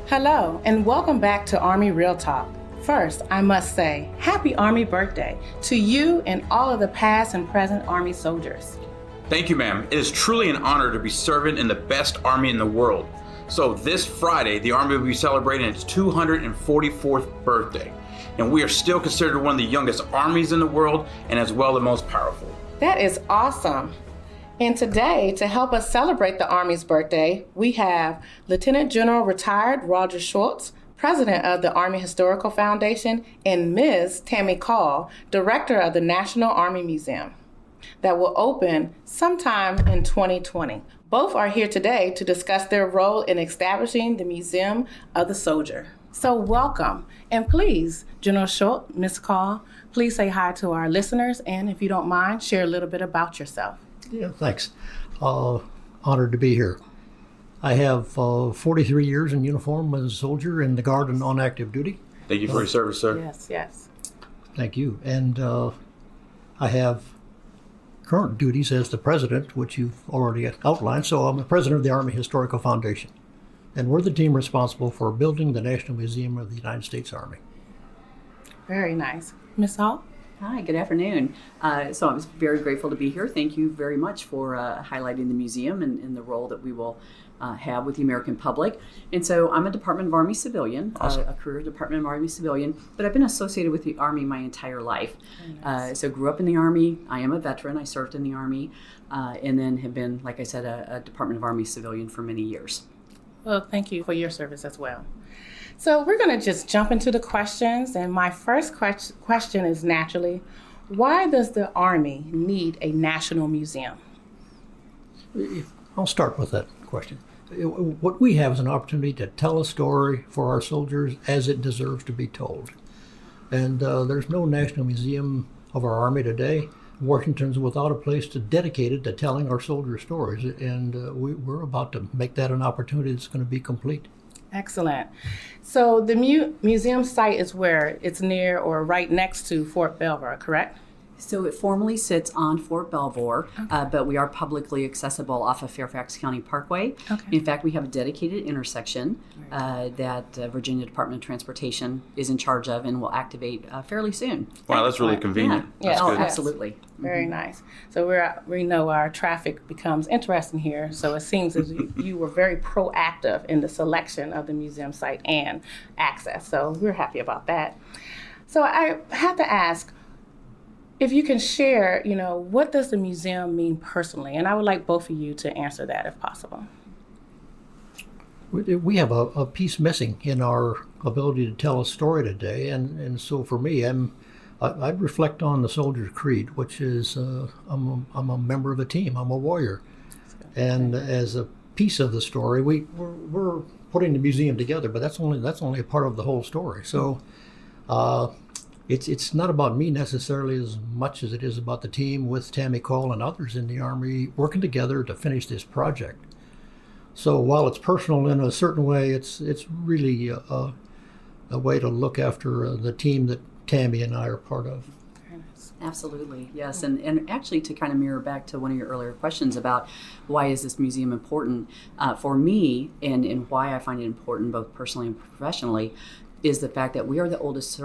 Hello, and welcome back to Army Real Talk. First, I must say, happy Army birthday to you and all of the past and present Army soldiers. Thank you, ma'am. It is truly an honor to be serving in the best Army in the world. So this Friday, the Army will be celebrating its 244th birthday. And we are still considered one of the youngest armies in the world and as well the most powerful. That is awesome. And today, to help us celebrate the Army's birthday, we have Lieutenant General Retired Roger Schultz, President of the Army Historical Foundation, and Ms. Tammy E, Director of the National Army Museum, that will open sometime in 2020. Both are here today to discuss their role in establishing the Museum of the Soldier. So welcome, and please, General Schultz, Ms. Call, please say hi to our listeners, and if you don't mind, share a little bit about yourself. Yeah, thanks. Honored to be here. I have 43 years in uniform as a soldier in the Guard and on active duty. Thank you for your service, sir. Yes. Thank you. And I have current duties as the president, which you've already outlined. So I'm the president of the Army Historical Foundation. And we're the team responsible for building the National Museum of the United States Army. Very nice. Ms. Hall? Hi, good afternoon. So I'm very grateful to be here. Thank you very much for highlighting the museum and the role that we will have with the American public. And so I'm a Department of Army civilian, Awesome. a career Department of Army civilian, but I've been associated with the Army my entire life. Nice. So grew up in the Army. I am a veteran. I served in the Army and then have been, like I said, a Department of Army civilian for many years. Well, thank you for your service as well. So we're going to just jump into the questions. And my first question is naturally, why does the Army need a national museum? I'll start with that question. What we have is an opportunity to tell a story for our soldiers as it deserves to be told. And there's no national museum of our Army today. Washington's without a place dedicated to telling our soldiers' stories. And we're about to make that an opportunity that's going to be complete. Excellent. So the museum site is where? It's near or right next to Fort Belvoir, correct? So it formally sits on Fort Belvoir, but we are publicly accessible off of Fairfax County Parkway. Okay. In fact, we have a dedicated intersection that Virginia Department of Transportation is in charge of and will activate fairly soon. Wow, that's really convenient. Yeah, That's oh, good. absolutely. Very nice. So we know our traffic becomes interesting here. So it seems as you were very proactive in the selection of the museum site and access. So we're happy about that. So I have to ask, if you can share, what does the museum mean personally? And I would like both of you to answer that if possible. We have a piece missing in our ability to tell a story today. And so for me, I reflect on the soldier's creed, which is I'm a member of a team. I'm a warrior. And as a piece of the story, we're putting the museum together, but that's only a part of the whole story. So it's not about me necessarily as much as it is about the team with Tammy Cole and others in the Army working together to finish this project. So while it's personal in a certain way, it's really a way to look after the team that Tammy and I are part of. Absolutely, yes. And actually to kind of mirror back to one of your earlier questions about why is this museum important, for me and why I find it important both personally and professionally is the fact that we are the oldest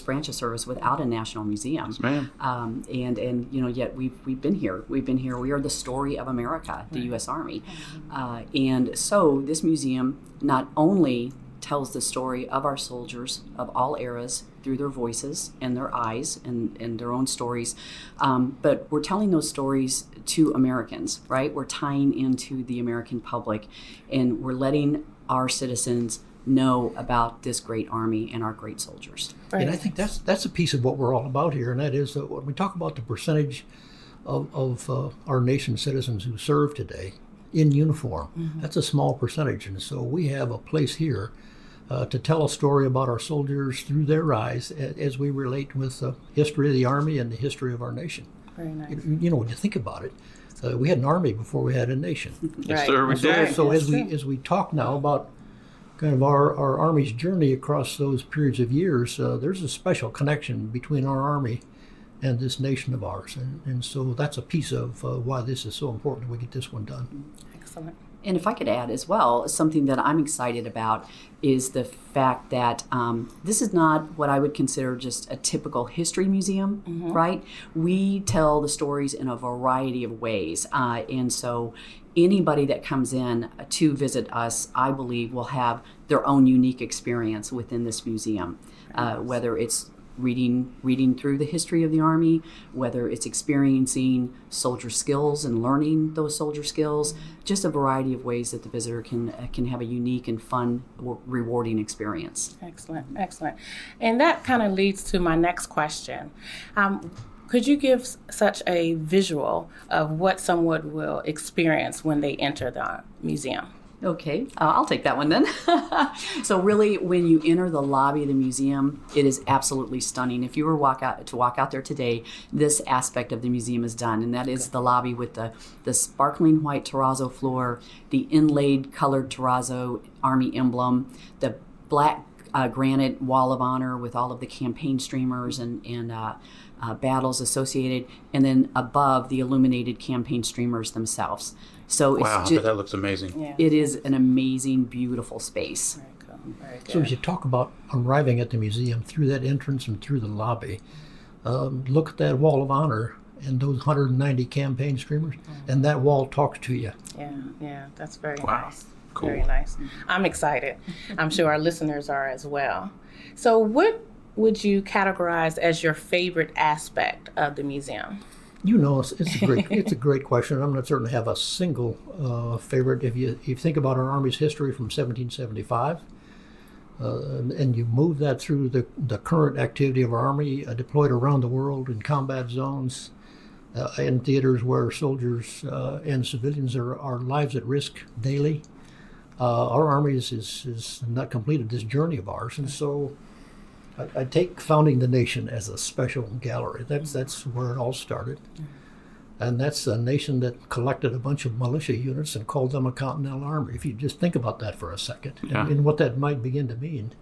branch of service without a national museum. Yes, ma'am. And yet we've been here. We are the story of America, the U.S. Army. And so this museum not only tells the story of our soldiers of all eras through their voices and their eyes and their own stories, but we're telling those stories to Americans, right? We're tying into the American public, and we're letting our citizens know about this great Army and our great soldiers. Right. And I think that's a piece of what we're all about here, and that is that when we talk about the percentage of our nation's citizens who serve today in uniform, that's a small percentage. And so we have a place here to tell a story about our soldiers through their eyes as we relate with the history of the Army and the history of our nation. Very nice. When you think about it, we had an Army before we had a nation. Yes, sir, we did. So as we talk now about kind of our Army's journey across those periods of years, there's a special connection between our Army and this nation of ours. And so that's a piece of why this is so important that we get this one done. Excellent. And if I could add as well, something that I'm excited about is the fact that this is not what I would consider just a typical history museum, right? We tell the stories in a variety of ways. And so anybody that comes in to visit us, I believe, will have their own unique experience within this museum, whether it's reading through the history of the Army, whether it's experiencing soldier skills and learning those soldier skills, just a variety of ways that the visitor can have a unique and fun, rewarding experience. Excellent. And that kind of leads to my next question. Could you give such a visual of what someone will experience when they enter the museum? Okay, I'll take that one then. So really, when you enter the lobby of the museum, it is absolutely stunning. If you were walk out there today, this aspect of the museum is done, and that is the lobby with the sparkling white terrazzo floor, the inlaid colored terrazzo Army emblem, the black granite wall of honor with all of the campaign streamers and battles associated, and then above the illuminated campaign streamers themselves. So wow, that looks amazing. Yeah. It is an amazing, beautiful space. Very cool. Very good. So as you talk about arriving at the museum through that entrance and through the lobby, look at that wall of honor and those 190 campaign streamers, and that wall talks to you. Yeah, that's very Wow. nice. Cool. Very nice. I'm excited. I'm sure our listeners are as well. So what would you categorize as your favorite aspect of the museum? You know, it's a great question. I'm not certain to have a single favorite. If you think about our Army's history from 1775, and you move that through the current activity of our Army deployed around the world in combat zones, in theaters where soldiers and civilians are lives at risk daily, our Army is not completed this journey of ours, and so I take founding the nation as a special gallery. That's where it all started. And that's a nation that collected a bunch of militia units and called them a Continental Army. If you just think about that for a second, and what that might begin to mean.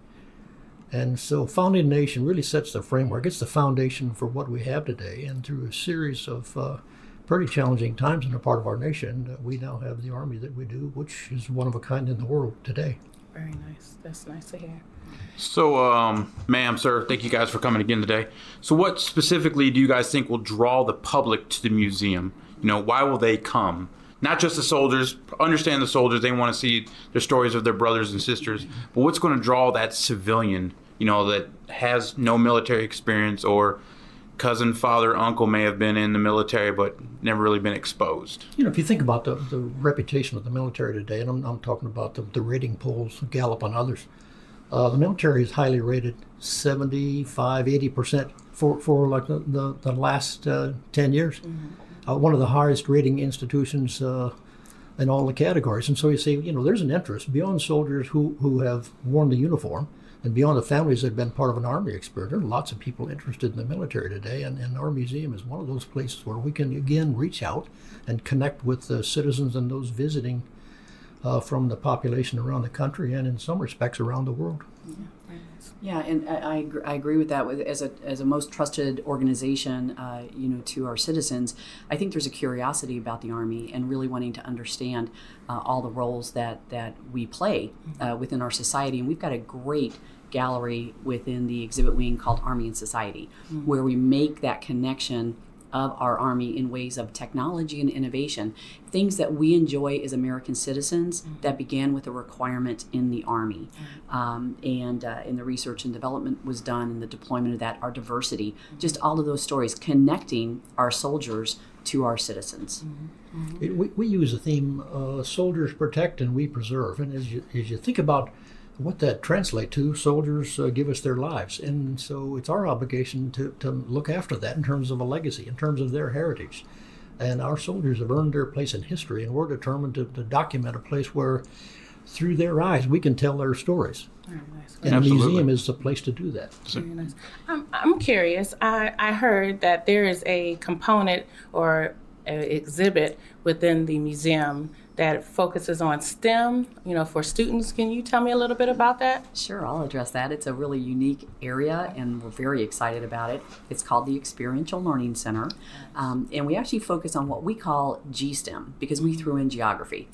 And so founding the nation really sets the framework. It's the foundation for what we have today. And through a series of pretty challenging times in a part of our nation, we now have the Army that we do, which is one of a kind in the world today. Very nice. That's nice to hear. So, ma'am, sir, thank you guys for coming again today. So what specifically do you guys think will draw the public to the museum? You know, why will they come? Not just the soldiers. Understand the soldiers. They want to see the stories of their brothers and sisters. But what's going to draw that civilian, you know, that has no military experience, or cousin, father, uncle may have been in the military but never really been exposed? You know, if you think about the reputation of the military today, and I'm talking about the rating polls, Gallup and others, the military is highly rated, 75, 80% for like the last 10 years. One of the highest rating institutions in all the categories. And so you see, you know, there's an interest beyond soldiers who have worn the uniform, and beyond the families that have been part of an Army experience. There are lots of people interested in the military today, and our museum is one of those places where we can again reach out and connect with the citizens and those visiting from the population around the country, and in some respects around the world. Yeah, and I agree with that. As a most trusted organization, you know, to our citizens, I think there's a curiosity about the Army and really wanting to understand all the roles that we play within our society. And we've got a great gallery within the exhibit wing called Army and Society, where we make that connection of our Army in ways of technology and innovation, things that we enjoy as American citizens that began with a requirement in the Army. And the research and development was done, and the deployment of that, our diversity, just all of those stories connecting our soldiers to our citizens. We use the theme, soldiers protect and we preserve. And as you think about what that translates to, soldiers give us their lives. And so it's our obligation to look after that in terms of a legacy, in terms of their heritage. And our soldiers have earned their place in history, and we're determined to document a place where, through their eyes, we can tell their stories. Very nice. And the museum is the place to do that. Very nice. I'm curious. I heard that there is a component or an exhibit within the museum that focuses on STEM, for students. Can you tell me a little bit about that? Sure, I'll address that. It's a really unique area, and we're very excited about it. It's called the Experiential Learning Center, and we actually focus on what we call GSTEM, because we threw in geography,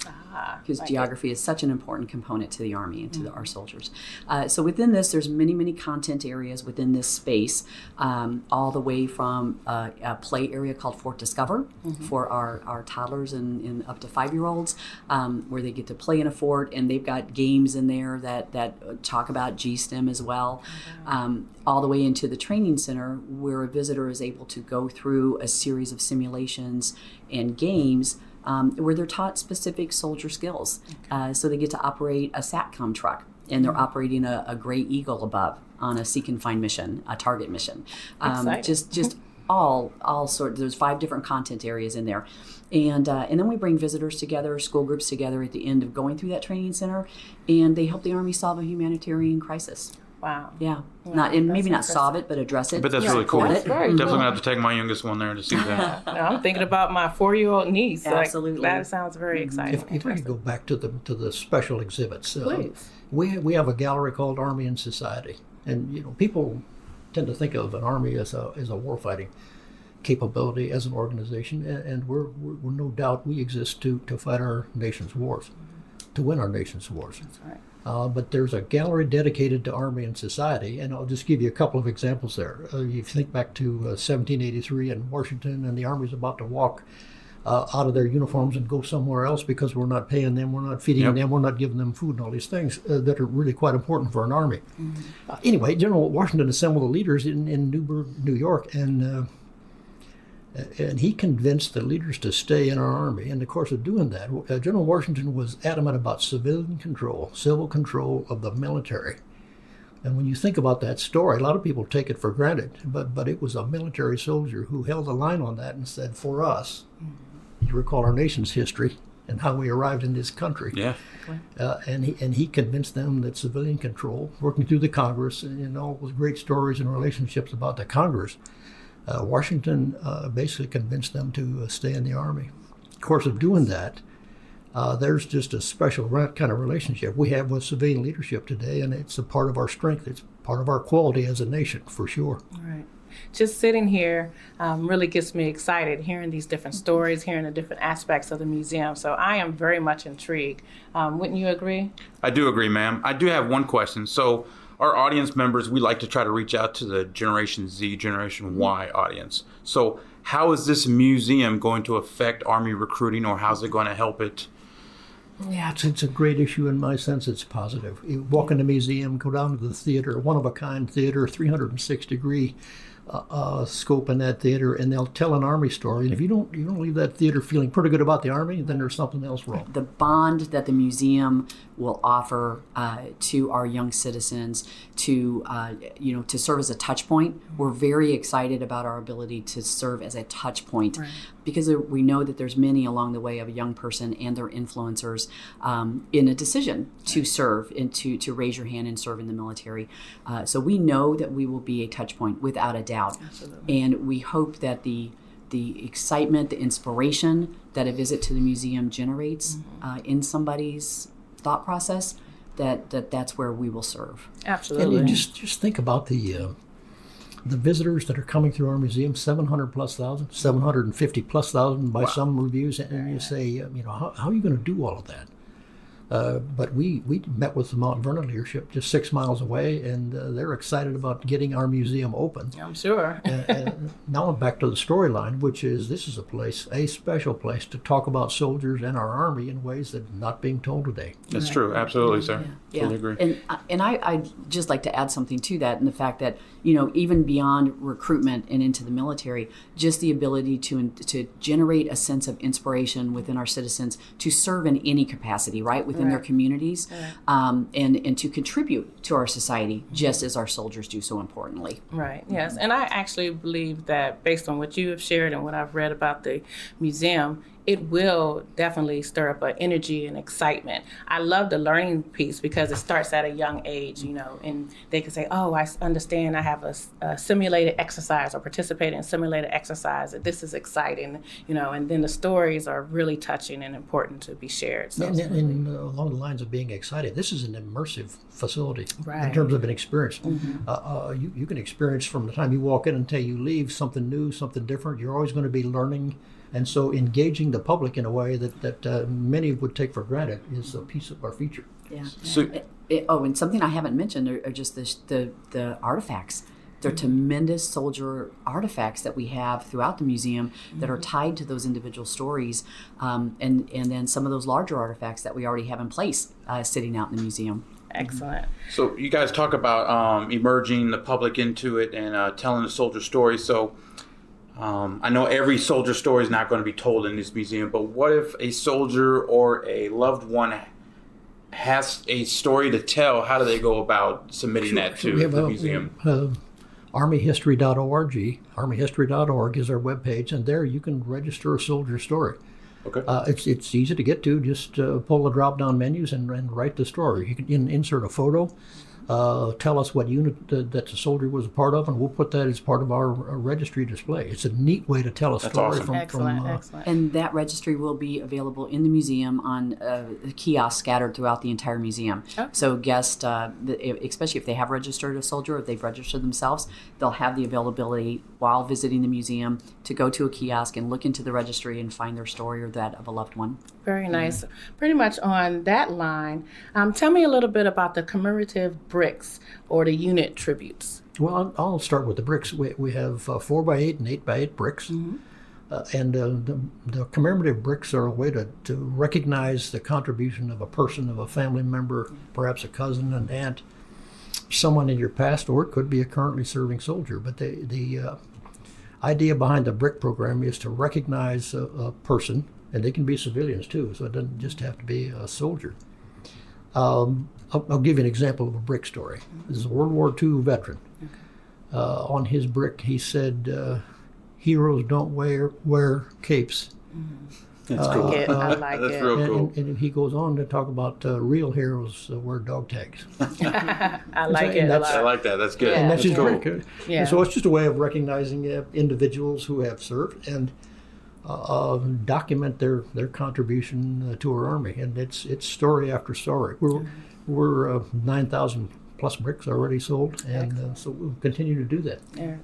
because geography is such an important component to the Army and to our soldiers. So within this, there's many, many content areas within this space, all the way from a play area called Fort Discover for our toddlers and up to 5-year-olds, where they get to play in a fort, and they've got games in there that talk about GSTEM as well, all the way into the training center, where a visitor is able to go through a series of simulations and games where they're taught specific soldier skills. So they get to operate a SATCOM truck, and they're operating a Gray Eagle above on a seek and find mission, a target mission. Just all sorts. There's 5 different content areas in there. And then we bring visitors together, school groups together at the end of going through that training center, and they help the Army solve a humanitarian crisis. Wow. Yeah. Maybe not solve it, but address it. But that's really cool. That's very Definitely cool. gonna have to take my youngest one there to see that. I'm thinking about my 4-year-old niece. Absolutely. That sounds very exciting. If I could go back to the special exhibits, Please. we have a gallery called Army and Society, and people tend to think of an Army as a warfighting capability as an organization, and we're no doubt we exist to fight our nation's wars, to win our nation's wars. That's right. But there's a gallery dedicated to Army and Society, and I'll just give you a couple of examples there. You think back to 1783 in Washington, and the Army's about to walk out of their uniforms and go somewhere else because we're not paying them, we're not feeding them, we're not giving them food, and all these things that are really quite important for an Army. Anyway, General Washington assembled the leaders in Newburgh, New York, and he convinced the leaders to stay in our Army. In the course of doing that, General Washington was adamant about civil control of the military. And when you think about that story, a lot of people take it for granted, but it was a military soldier who held the line on that and said, for us, you recall our nation's history and how we arrived in this country. Yeah. And he convinced them that civilian control, working through the Congress, and all those great stories and relationships about the Congress, Washington basically convinced them to stay in the Army. Of course, of doing that, there's just a special kind of relationship we have with civilian leadership today, and it's a part of our strength. It's part of our quality as a nation, for sure. All right. Just sitting here really gets me excited, hearing these different stories, hearing the different aspects of the museum. So I am very much intrigued. Wouldn't you agree? I do agree, ma'am. I do have one question. So our audience members, we like to try to reach out to the Generation Z, Generation Y audience. So how is this museum going to affect Army recruiting, or how's it going to help it? Yeah, it's a great issue. In my sense, it's positive. You walk in the museum, go down to the theater, one-of-a-kind theater, 306-degree scope in that theater, and they'll tell an Army story. And if you don't leave that theater feeling pretty good about the Army, then there's something else wrong. The bond that the museum will offer to our young citizens to serve as a touch point. We're very excited about our ability to serve as a touch point, because we know that there's many along the way of a young person and their influencers in a decision to serve and to raise your hand and serve in the military. So we know that we will be a touch point without a doubt. Absolutely. And we hope that the excitement, the inspiration that a visit to the museum generates in somebody's thought process, that's where we will serve. Absolutely. And just think about the visitors that are coming through our museum, 750,000 by some reviews, and you say, how are you going to do all of that? But we met with the Mount Vernon leadership just 6 miles away, and they're excited about getting our museum open. I'm sure. And now I'm back to the storyline, which is this is a special place to talk about soldiers and our Army in ways that are not being told today. That's true. Absolutely, sir. Yeah. Totally agree. And I'd just like to add something to that, and the fact that, even beyond recruitment and into the military, just the ability to generate a sense of inspiration within our citizens to serve in any capacity, right? Within their communities, and to contribute to our society, just as our soldiers do so importantly. Right, yes. And I actually believe that based on what you have shared and what I've read about the museum, it will definitely stir up an energy and excitement. I love the learning piece because it starts at a young age, and they can say, oh, I understand I have a simulated exercise or participate in simulated exercise. And this is exciting, and then the stories are really touching and important to be shared. So and along the lines of being excited, this is an immersive facility Right. in terms of an experience. Mm-hmm. You can experience from the time you walk in until you leave something new, something different. You're always going to be learning. And so engaging the public in a way that many would take for granted is a piece of our future. Yeah. So- And something I haven't mentioned are just the artifacts. They're tremendous soldier artifacts that we have throughout the museum that are tied to those individual stories, and then some of those larger artifacts that we already have in place sitting out in the museum. excellent. So you guys talk about emerging the public into it and telling the soldier story. So I know every soldier story is not going to be told in this museum, but what if a soldier or a loved one has a story to tell? How do they go about submitting that to the museum? Armyhistory.org. Armyhistory.org is our webpage, and there you can register a soldier story. Okay. It's easy to get to. Just pull the drop-down menus and write the story. You can insert a photo, tell us what unit that the soldier was a part of, and we'll put that as part of our registry display. It's a neat way to tell a story. awesome. Excellent. And that registry will be available in the museum on kiosks scattered throughout the entire museum. Oh. So guests, especially if they have registered a soldier, if they've registered themselves, they'll have the availability while visiting the museum to go to a kiosk and look into the registry and find their story or that of a loved one. Very nice. Pretty much on that line, tell me a little bit about the commemorative bricks or the unit tributes. Well, I'll start with the bricks. We have 4x8 and 8x8 bricks. And the commemorative bricks are a way to recognize the contribution of a person, of a family member, perhaps a cousin, an aunt, someone in your past, or it could be a currently serving soldier. But the idea behind the brick program is to recognize a person, and they can be civilians too, so it doesn't just have to be a soldier. I'll give you an example of a brick story. This is a World War II veteran. On his brick, he said, "Heroes don't wear capes." That's cool. I like That's it. real cool. And he goes on to talk about real heroes wear dog tags. I like it a that's- I lot. like that. That's good. Yeah. And that's his cool. brick. Yeah. And so it's just a way of recognizing individuals who have served and document their contribution to our Army. And it's story after story. We're 9,000 plus bricks already sold, and so we'll continue to do that. Yeah.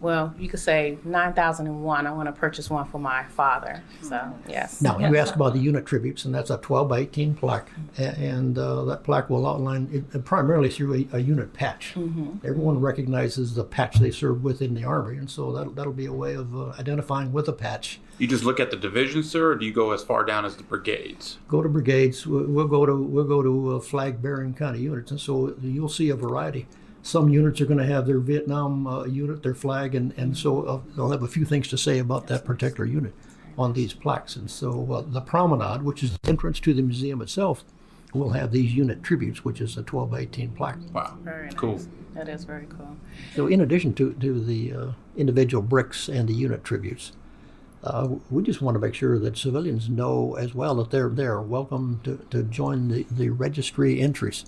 Well, you could say 9,001. I want to purchase one for my father. So, yes. Now, you asked about the unit tributes, and that's a 12 by 18 plaque, and that plaque will outline it primarily through a unit patch. Everyone recognizes the patch they served with in the Army, and so that'll be a way of identifying with a patch. You just look at the divisions, sir, or do you go as far down as the brigades? Go to brigades. We'll go to flag-bearing kind of units, and so you'll see a variety. Some units are going to have their Vietnam unit, their flag, and so they'll have a few things to say about that particular unit on these plaques. And so the promenade, which is the entrance to the museum itself, will have these unit tributes, which is a 12 by 18 plaque. Wow. Very nice. Cool. That is very cool. So in addition to the individual bricks and the unit tributes, we just want to make sure that civilians know as well that they're welcome to join the registry entries.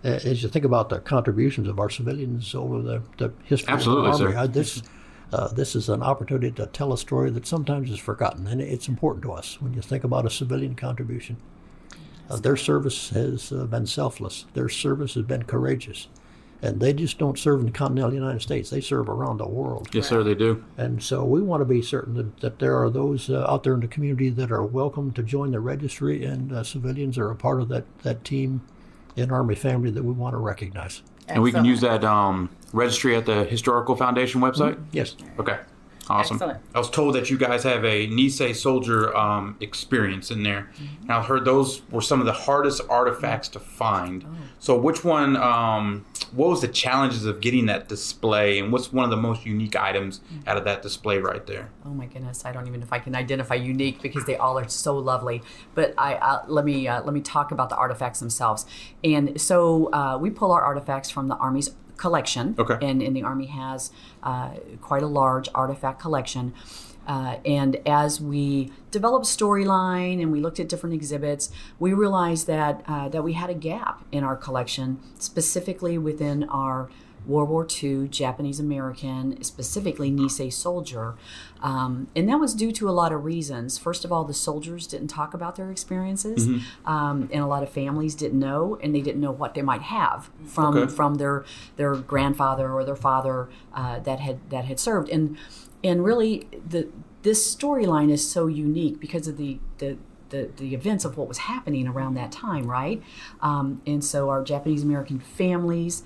As you think about the contributions of our civilians over the history Absolutely, of the Army, sir. this is an opportunity to tell a story that sometimes is forgotten, and it's important to us when you think about a civilian contribution. Their service has been selfless. Their service has been courageous. And they just don't serve in the continental United States. They serve around the world. Yes, sir, they do. And so we want to be certain that there are those out there in the community that are welcome to join the registry, and civilians are a part of that team in Army family that we want to recognize. And we can use that registry at the Historical Foundation website? Yes. Okay. Awesome. Excellent. I was told that you guys have a Nisei soldier experience in there. And I heard those were some of the hardest artifacts to find. So which one, what was the challenges of getting that display, and what's one of the most unique items out of that display right there? Oh my goodness, I don't even know if I can identify unique because they all are so lovely. But let me talk about the artifacts themselves. And so we pull our artifacts from the Army's collection. Okay. And the Army has quite a large artifact collection. And as we developed storyline and we looked at different exhibits, we realized that we had a gap in our collection, specifically within our World War II Japanese American, specifically Nisei soldier. And that was due to a lot of reasons. First of all, the soldiers didn't talk about their experiences, and a lot of families didn't know, and they didn't know what they might have from their grandfather or their father that had served. And really, this storyline is so unique because of the events of what was happening around that time, right? And so our Japanese American families,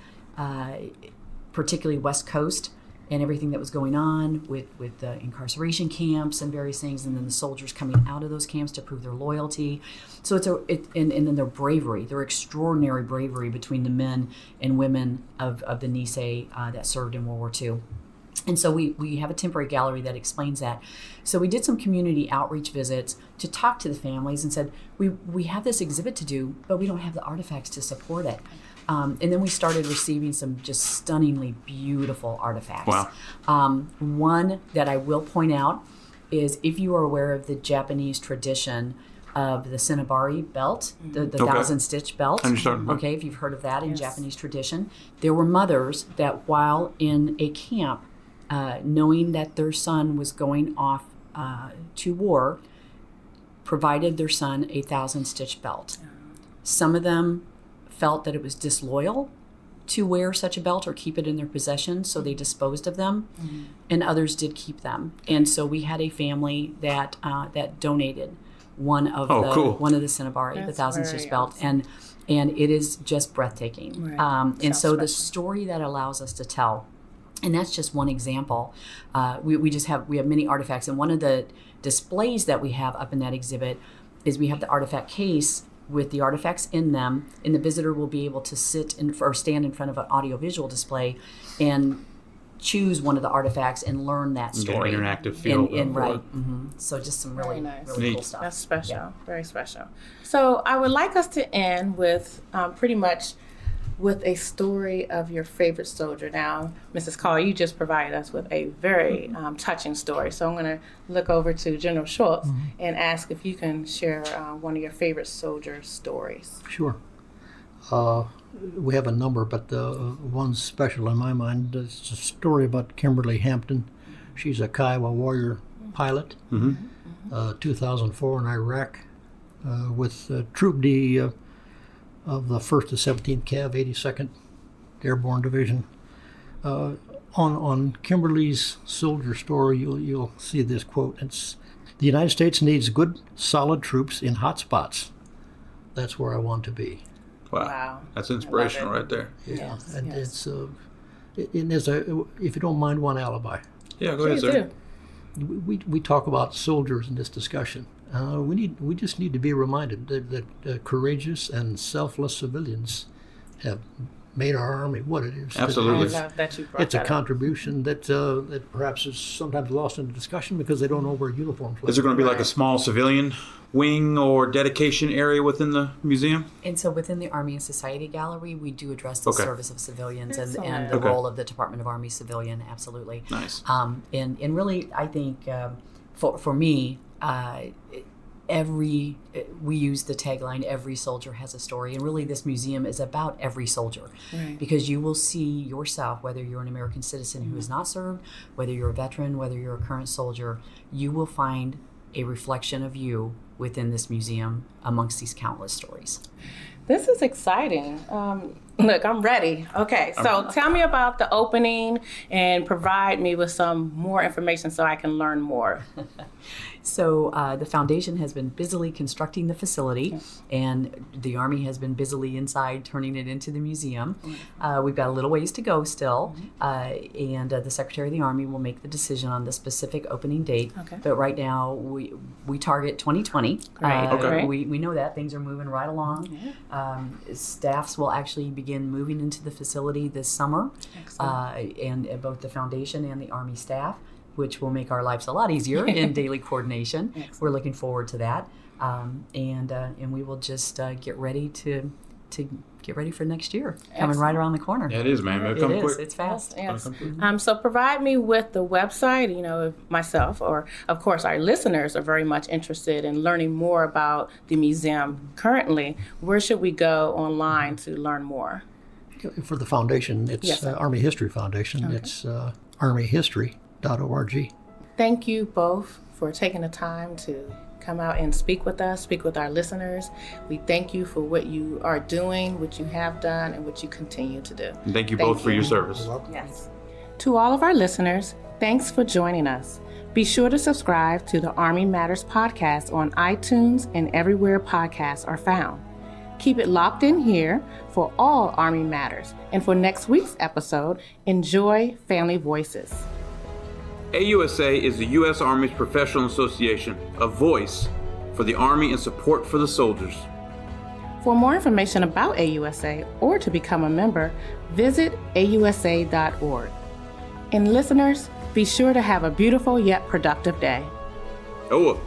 particularly West Coast, and everything that was going on with the incarceration camps and various things, and then the soldiers coming out of those camps to prove their loyalty. So and then their bravery, their extraordinary bravery between the men and women of the Nisei that served in World War II. And so we have a temporary gallery that explains that. So we did some community outreach visits to talk to the families and said, we have this exhibit to do, but we don't have the artifacts to support it. And then we started receiving some just stunningly beautiful artifacts. Wow. One that I will point out is, if you are aware of the Japanese tradition of the Senabari belt, the thousand stitch belt. Okay, if you've heard of that in Japanese tradition, there were mothers that while in a camp, knowing that their son was going off to war, provided their son a 1,000-stitch belt. Some of them felt that it was disloyal to wear such a belt or keep it in their possession, so they disposed of them, and others did keep them. And so we had a family that donated one of the Senabari, the 1,000-stitch belt, and it is just breathtaking. Right. And so the story that allows us to tell. And that's just one example. We have many artifacts, and one of the displays that we have up in that exhibit is we have the artifact case with the artifacts in them, and the visitor will be able to sit or stand in front of an audiovisual display and choose one of the artifacts and learn that story. Get an interactive feel. Right. Mm-hmm. So just some really cool stuff. That's special. Very special. So I would like us to end with pretty much with a story of your favorite soldier. Now, Mrs. Call, you just provided us with a very touching story. So I'm going to look over to General Schultz and ask if you can share one of your favorite soldier stories. Sure. We have a number, but one special in my mind is a story about Kimberly Hampton. She's a Kiowa Warrior pilot, 2004 in Iraq, with Troop D of the 1st to 17th Cav, 82nd Airborne Division. On Kimberly's soldier story, you'll see this quote. It's, "The United States needs good, solid troops in hot spots. That's where I want to be." Wow. That's inspirational right there. Yeah, it's if you don't mind, one alibi. Yeah, go ahead, sir. We talk about soldiers in this discussion. We just need to be reminded that courageous and selfless civilians have made our Army what it is. Absolutely. It's a contribution that perhaps is sometimes lost in the discussion because they don't know where uniforms are. Is there going to be like a small civilian wing or dedication area within the museum? And so within the Army and Society Gallery, we do address the service of civilians and the role of the Department of Army civilian, absolutely. Nice. And really, I think for me, we use the tagline, every soldier has a story, and really this museum is about every soldier, because you will see yourself, whether you're an American citizen who has not served, whether you're a veteran, whether you're a current soldier, you will find a reflection of you within this museum amongst these countless stories. This is exciting. Look, I'm ready. Okay, so tell me about the opening and provide me with some more information so I can learn more. So the foundation has been busily constructing the facility, and the Army has been busily inside turning it into the museum. We've got a little ways to go still, and the Secretary of the Army will make the decision on the specific opening date. But right now, we target 2020. We know that things are moving right along. Staffs will actually begin moving into the facility this summer, and both the foundation and the Army staff, which will make our lives a lot easier in daily coordination. We're looking forward to that, and we will just get ready to to get ready for next year. Coming right around the corner. Yeah, it is, man. It'll It come is. quick. It's fast. Yes. So provide me with the website. If myself or, of course, our listeners are very much interested in learning more about the museum currently. Where should we go online to learn more? For the foundation, it's Yes, sir. Army History Foundation. Okay. It's armyhistory.org. Thank you both for taking the time to come out and speak with us, speak with our listeners. We thank you for what you are doing, what you have done, and what you continue to do. And thank you both for your service. Yes. To all of our listeners, thanks for joining us. Be sure to subscribe to the Army Matters podcast on iTunes and everywhere podcasts are found. Keep it locked in here for all Army Matters. And for next week's episode, enjoy Family Voices. AUSA is the U.S. Army's professional association, a voice for the Army and support for the soldiers. For more information about AUSA or to become a member, visit ausa.org. And listeners, be sure to have a beautiful yet productive day. Oh,